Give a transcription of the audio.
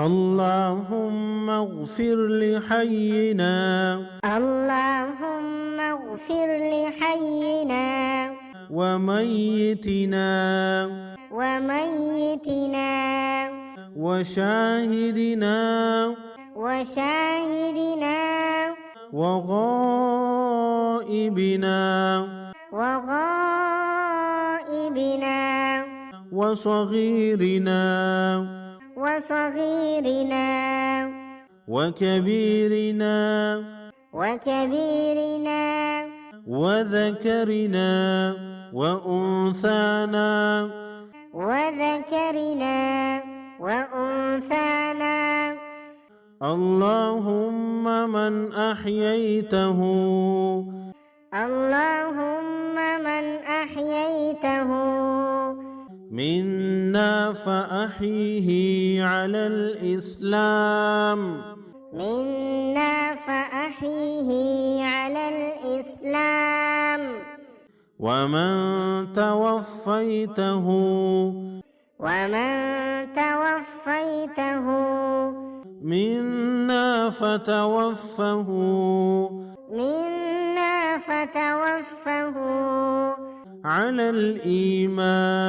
اللهم اغفر لحينا اللهم اغفر لحينا وميتنا وميتنا وشاهدنا وشاهدنا وغائبنا وغائبنا وصغيرنا وصغيرنا وكبيرنا وكبيرنا وذكرنا وأنثانا وذكرنا وأنثانا اللهم من أحييته اللهم من أحييته منا فأحيه على الإسلام منا فأحيه على الإسلام ومن توفيته منا فتوفه منا فتوفه على الإيمان